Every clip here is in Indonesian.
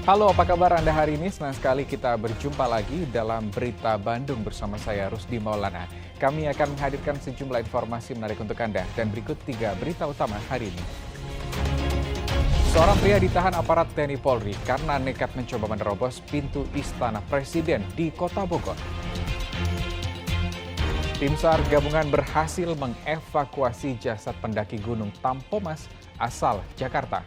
Halo, apa kabar Anda hari ini? Senang sekali kita berjumpa lagi dalam Berita Bandung bersama saya Rusdi Maulana. Kami akan menghadirkan sejumlah informasi menarik untuk Anda dan berikut 3 berita utama hari ini. Seorang pria ditahan aparat TNI Polri karena nekat mencoba menerobos pintu Istana Presiden di Kota Bogor. Tim SAR gabungan berhasil mengevakuasi jasad pendaki Gunung Tampomas asal Jakarta.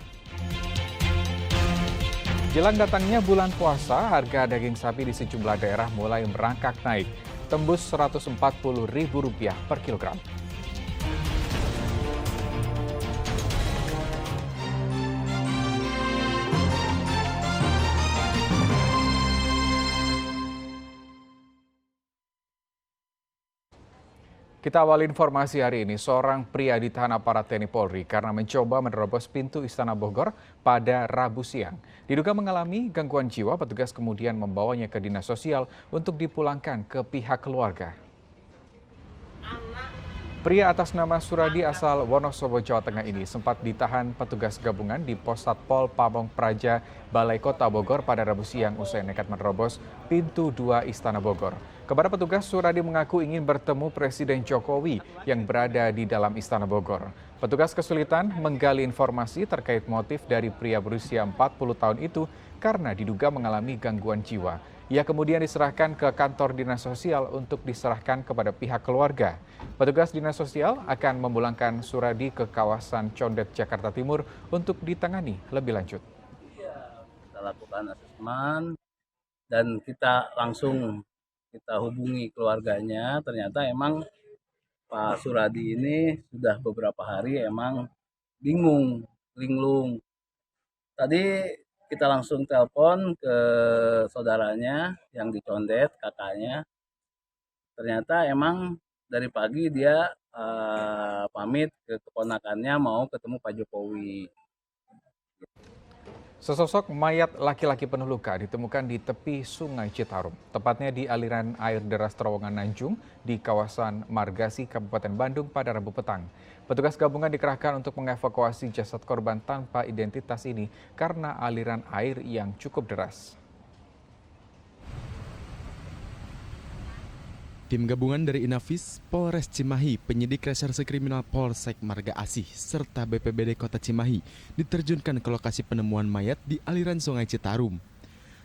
Jelang datangnya bulan puasa, harga daging sapi di sejumlah daerah mulai merangkak naik, tembus Rp140.000 per kilogram. Kita awali informasi hari ini, seorang pria ditahan aparat TNI Polri karena mencoba menerobos pintu Istana Bogor pada Rabu siang. Diduga mengalami gangguan jiwa, petugas kemudian membawanya ke dinas sosial untuk dipulangkan ke pihak keluarga. Pria atas nama Suradi asal Wonosobo, Jawa Tengah ini sempat ditahan petugas gabungan di Pos Satpol Pamong Praja, Balai Kota Bogor pada Rabu siang usai nekat menerobos pintu 2 Istana Bogor. Kepada petugas, Suradi mengaku ingin bertemu Presiden Jokowi yang berada di dalam Istana Bogor. Petugas kesulitan menggali informasi terkait motif dari pria berusia 40 tahun itu karena diduga mengalami gangguan jiwa. Ia kemudian diserahkan ke kantor dinas sosial untuk diserahkan kepada pihak keluarga. Petugas dinas sosial akan memulangkan Suradi ke kawasan Condet, Jakarta Timur untuk ditangani lebih lanjut. Kita lakukan asesmen dan kita hubungi keluarganya. Ternyata emang Pak Suradi ini sudah beberapa hari emang bingung, linglung. Tadi kita langsung telepon ke saudaranya yang di Condet, kakaknya. Ternyata emang dari pagi dia pamit ke keponakannya mau ketemu Pak Jokowi. Sesosok mayat laki-laki penuh luka ditemukan di tepi Sungai Citarum, tepatnya di aliran air deras terowongan Nanjung di kawasan Margasi, Kabupaten Bandung pada Rabu petang. Petugas gabungan dikerahkan untuk mengevakuasi jasad korban tanpa identitas ini karena aliran air yang cukup deras. Tim gabungan dari Inafis, Polres Cimahi, penyidik reserse kriminal Polsek Marga Asih, serta BPBD Kota Cimahi diterjunkan ke lokasi penemuan mayat di aliran Sungai Citarum.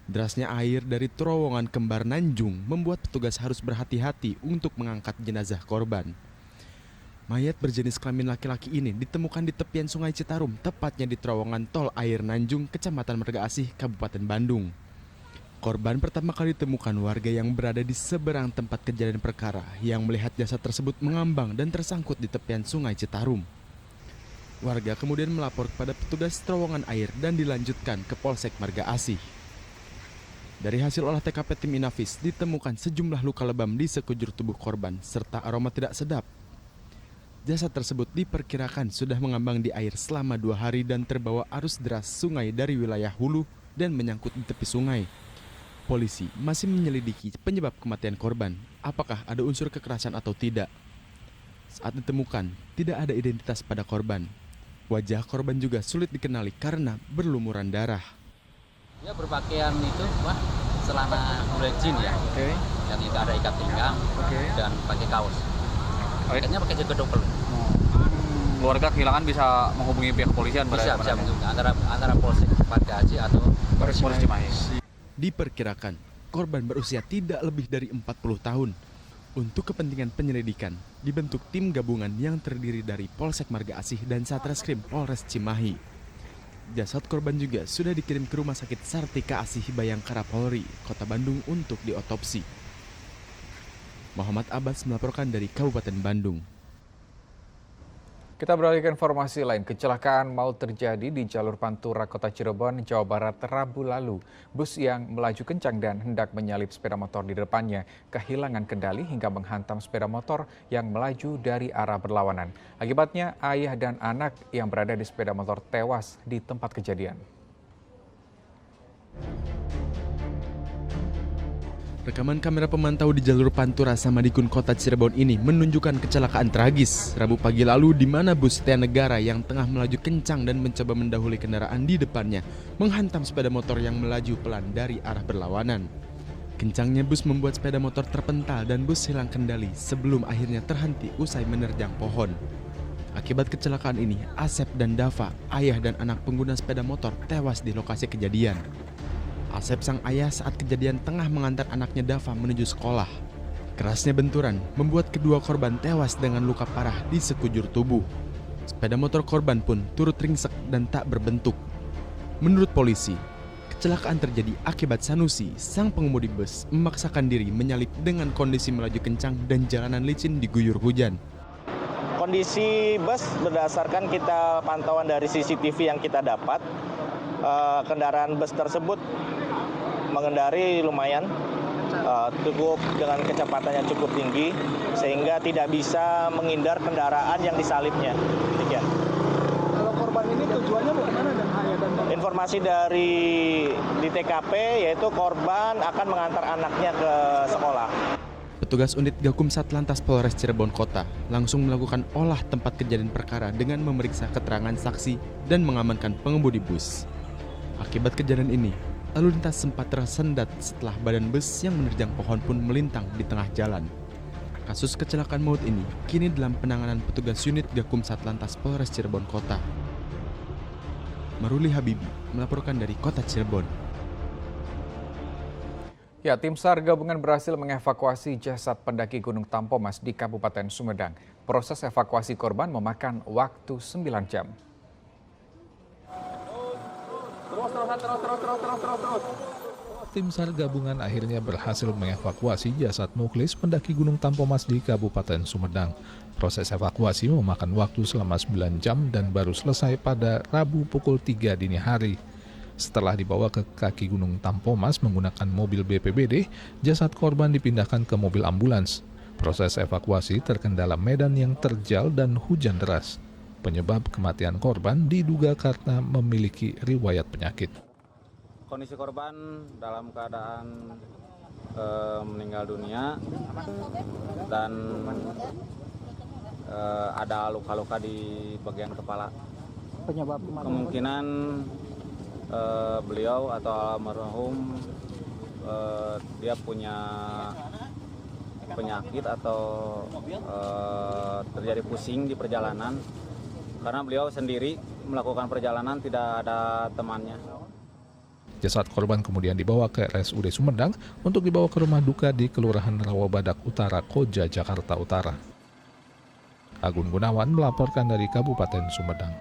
Derasnya air dari terowongan Kembar Nanjung membuat petugas harus berhati-hati untuk mengangkat jenazah korban. Mayat berjenis kelamin laki-laki ini ditemukan di tepian Sungai Citarum, tepatnya di terowongan Tol Air Nanjung, Kecamatan Marga Asih, Kabupaten Bandung. Korban pertama kali ditemukan warga yang berada di seberang tempat kejadian perkara yang melihat jasad tersebut mengambang dan tersangkut di tepian Sungai Citarum. Warga kemudian melapor kepada petugas terowongan air dan dilanjutkan ke Polsek Marga Asih. Dari hasil olah TKP tim Inafis ditemukan sejumlah luka lebam di sekujur tubuh korban serta aroma tidak sedap. Jasad tersebut diperkirakan sudah mengambang di air selama 2 hari dan terbawa arus deras sungai dari wilayah hulu dan menyangkut di tepi sungai. Polisi masih menyelidiki penyebab kematian korban, apakah ada unsur kekerasan atau tidak. Saat ditemukan, tidak ada identitas pada korban. Wajah korban juga sulit dikenali karena berlumuran darah. Dia berpakaian itu, celana blejin ya, yang tidak ada ikat pinggang, dan pakai kaos. Pakainya pakai jaket double. Keluarga kehilangan bisa menghubungi pihak kepolisian Bisa menghubungi antara Polsek Marga Asih atau Polres Cimahi. Diperkirakan, korban berusia tidak lebih dari 40 tahun. Untuk kepentingan penyelidikan, dibentuk tim gabungan yang terdiri dari Polsek Marga Asih dan Satreskrim Polres Cimahi. Jasad korban juga sudah dikirim ke Rumah Sakit Sartika Asih Bayangkara Polri, Kota Bandung untuk diotopsi. Muhammad Abbas melaporkan dari Kabupaten Bandung. Kita beralih ke informasi lain. Kecelakaan maut terjadi di jalur Pantura, Kota Cirebon, Jawa Barat, Rabu lalu. Bus yang melaju kencang dan hendak menyalip sepeda motor di depannya kehilangan kendali hingga menghantam sepeda motor yang melaju dari arah berlawanan. Akibatnya, ayah dan anak yang berada di sepeda motor tewas di tempat kejadian. Rekaman kamera pemantau di jalur Pantura Samadikun Kota Cirebon ini menunjukkan kecelakaan tragis Rabu pagi lalu di mana bus Setia Negara yang tengah melaju kencang dan mencoba mendahului kendaraan di depannya menghantam sepeda motor yang melaju pelan dari arah berlawanan. Kencangnya bus membuat sepeda motor terpental dan bus hilang kendali sebelum akhirnya terhenti usai menerjang pohon. Akibat kecelakaan ini, Asep dan Dava, ayah dan anak pengguna sepeda motor, tewas di lokasi kejadian. Asep sang ayah saat kejadian tengah mengantar anaknya Dava menuju sekolah. Kerasnya benturan membuat kedua korban tewas dengan luka parah di sekujur tubuh. Sepeda motor korban pun turut ringsek dan tak berbentuk. Menurut polisi, kecelakaan terjadi akibat Sanusi, sang pengemudi bus, memaksakan diri menyalip dengan kondisi melaju kencang dan jalanan licin diguyur hujan. Kondisi bus berdasarkan kita pantauan dari CCTV yang kita dapat, kendaraan bus tersebut mengendari lumayan cukup dengan kecepatannya cukup tinggi sehingga tidak bisa menghindar kendaraan yang disalipnya. Demikian. Kalau korban ini tujuannya bagaimana dan ayah dan bapak? Informasi dari di TKP yaitu korban akan mengantar anaknya ke sekolah. Petugas unit Gakum Satlantas Polres Cirebon Kota langsung melakukan olah tempat kejadian perkara dengan memeriksa keterangan saksi dan mengamankan pengemudi bus. Akibat kejadian ini, lalu lintas sempat tersendat setelah badan bus yang menerjang pohon pun melintang di tengah jalan. Kasus kecelakaan maut ini kini dalam penanganan petugas unit Gakum Satlantas Polres Cirebon Kota. Maruli Habibi melaporkan dari Kota Cirebon. Ya, tim SAR gabungan berhasil mengevakuasi jasad pendaki Gunung Tampomas di Kabupaten Sumedang. Proses evakuasi korban memakan waktu 9 jam. Tim SAR gabungan akhirnya berhasil mengevakuasi jasad Muklis pendaki Gunung Tampomas di Kabupaten Sumedang. Proses evakuasi memakan waktu selama 9 jam dan baru selesai pada Rabu pukul 3 dini hari. Setelah dibawa ke kaki Gunung Tampomas menggunakan mobil BPBD, jasad korban dipindahkan ke mobil ambulans. Proses evakuasi terkendala medan yang terjal dan hujan deras. Penyebab kematian korban diduga karena memiliki riwayat penyakit. Kondisi korban dalam keadaan meninggal dunia dan ada luka-luka di bagian kepala. Penyebab Kemungkinan beliau atau almarhum dia punya penyakit atau terjadi pusing di perjalanan karena beliau sendiri melakukan perjalanan, tidak ada temannya. Jasad korban kemudian dibawa ke RSUD Sumedang untuk dibawa ke rumah duka di Kelurahan Rawabadak Utara, Koja, Jakarta Utara. Agun Gunawan melaporkan dari Kabupaten Sumedang.